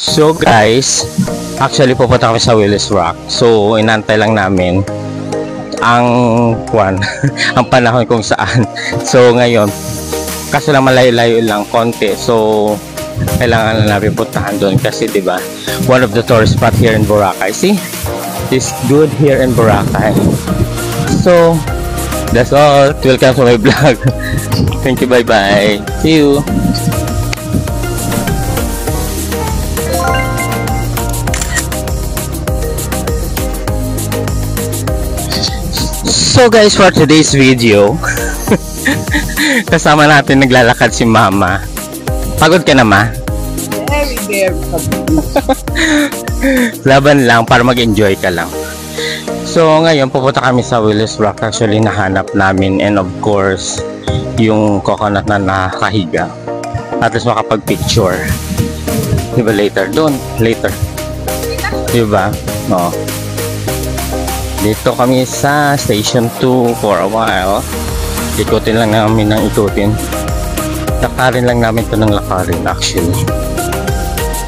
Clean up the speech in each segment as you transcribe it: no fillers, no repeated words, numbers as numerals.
So guys, actually pupunta kami sa Willis Rock. So inantay lang namin ang ang panahon kung saan. So ngayon, kaso lang malayo-layo lang konti. So kailangan na namin puntahan doon kasi 'di ba? One of the tourist spot here in Boracay. See? It's good here in Boracay. So that's all. Welcome to my vlog. Thank you. Bye-bye. See you. So guys, for today's video, kasama natin naglalakad si Mama. Pagod ka na, Ma? Very Laban lang para mag-enjoy ka lang. So ngayon pupunta kami sa Willis Rock. Actually nahanap namin, and of course yung coconut na nakahiga, at least makapag-picture. Diba later? Doon, later. Diba? No. Dito kami sa Station 2 for a while. Ikutin lang namin ng ikutin. Lakarin lang namin ito ng lakarin actually.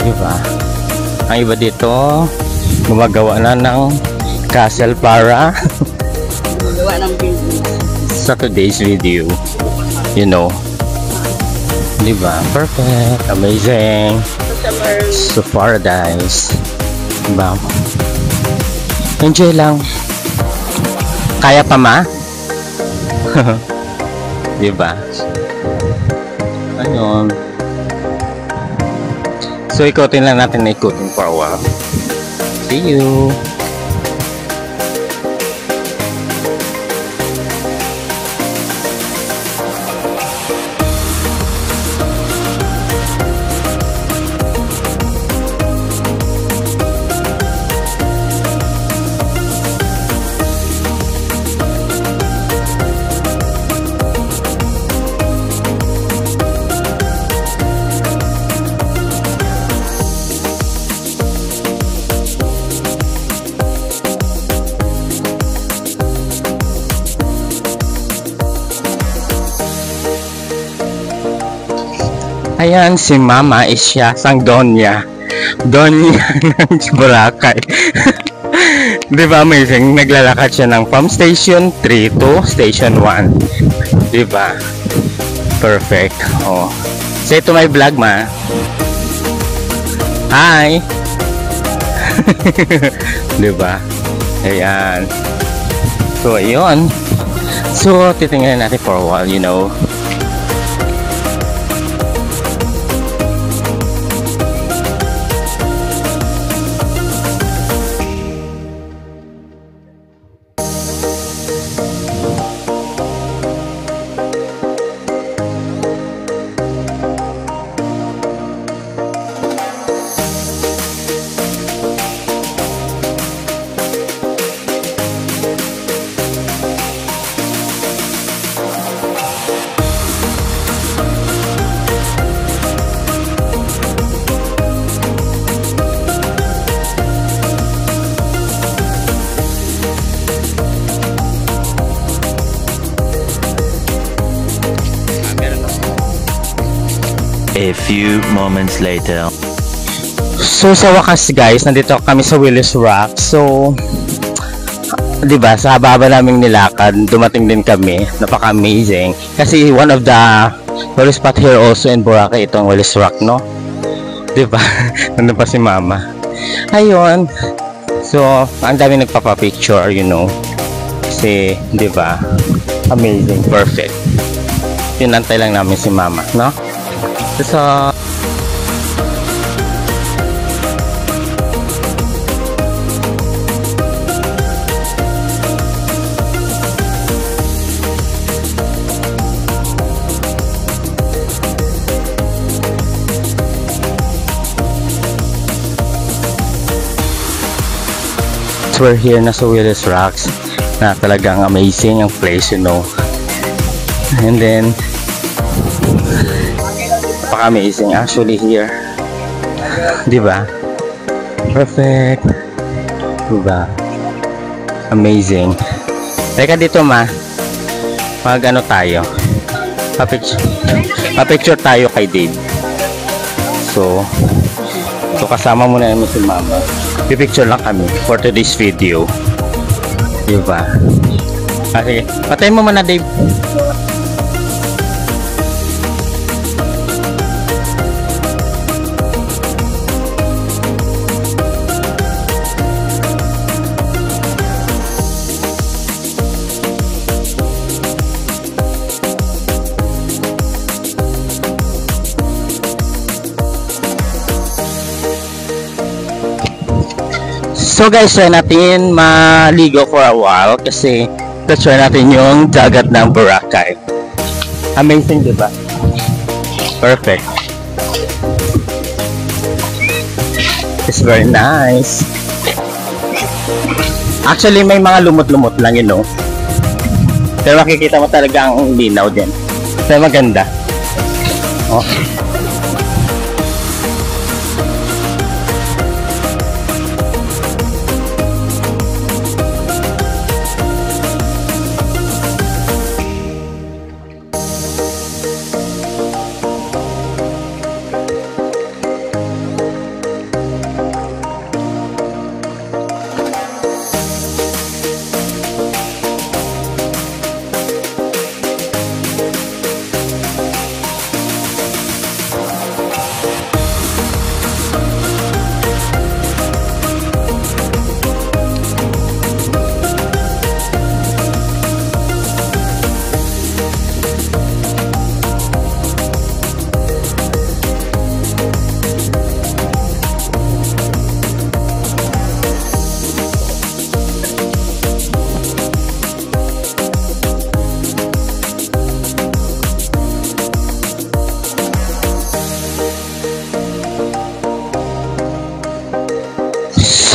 Diba? Ang iba dito, gumagawa na ng castle para gumagawa ng business sa today's video. You know. Diba? Perfect. Amazing. So paradise. Diba? Enjoy lang. Kaya pa, Ma? Diba? Ayun. So ikutin lang natin na ikutin for a while. See you. Ayan, si Mama is siya, sang Donya ng Boracay. Diba amazing? Naglalakad siya ng from Station 3 to Station 1. Diba? Perfect. Oh. Say to my vlog, Ma. Hi! Diba? Ayan. So, ayun. So, titingnan natin for a while, you know. A few moments later. So sa wakas guys, nandito kami sa Willis Rock. So 'di ba, sa haba naming nilakad, dumating din kami. Napaka-amazing. Kasi one of the tourist spot here also in Boracay itong Willis Rock, no? 'Di ba? Nandun pa si Mama. Ayun. So, ang dami nagpapa-picture, you know. Kasi 'di ba? Amazing, perfect. Pinantay lang namin si Mama, no? So we're here na sa Willis Rocks, na talagang amazing ang place, you know. And then amazing actually here, diba? Perfect, diba? Amazing. Teka dito, Ma, mag ano tayo, papicture tayo kay Dave. So So kasama muna namin si mama. Pipicture lang kami for today's video. Diba? Okay. Patayin mo muna, Dave. So guys, try natin maligo for a while kasi try natin yung dagat ng Boracay. Amazing, diba? Perfect. It's very nice. Actually, may mga lumot-lumot lang, you know. Pero makikita mo talaga ang linaw din. Pero maganda. Oh.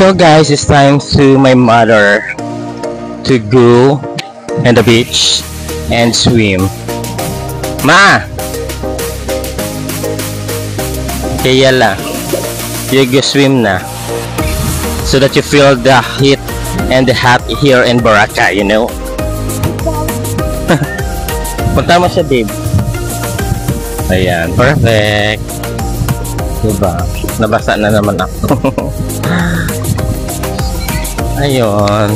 So guys, it's time to my mother to go in the beach and swim. Ma! Kaya la, you go swim na. So that you feel the heat and the hot here in Boracay, you know? Punta mo siya, Dave. Ayan, perfect. Diba? Nabasa na naman ako. Ayun.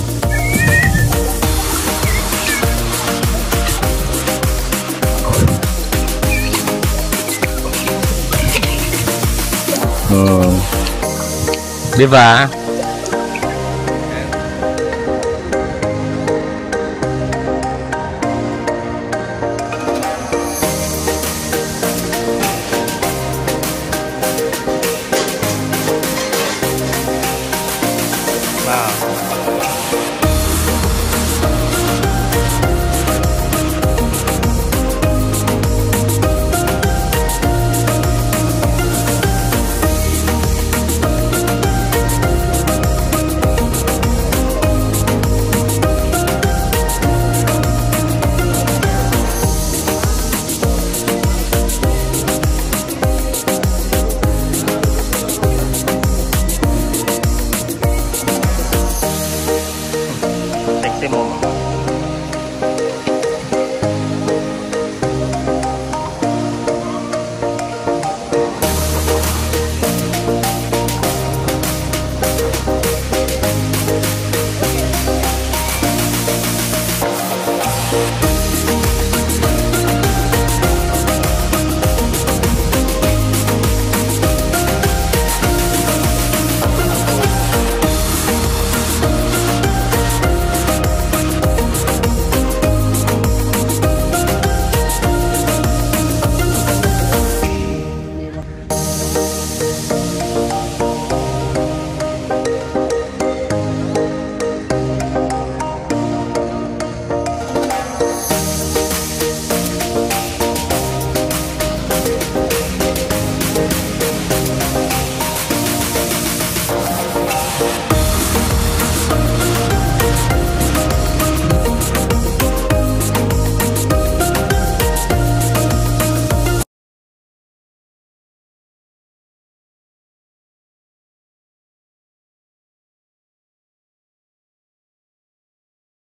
Diba? Wow.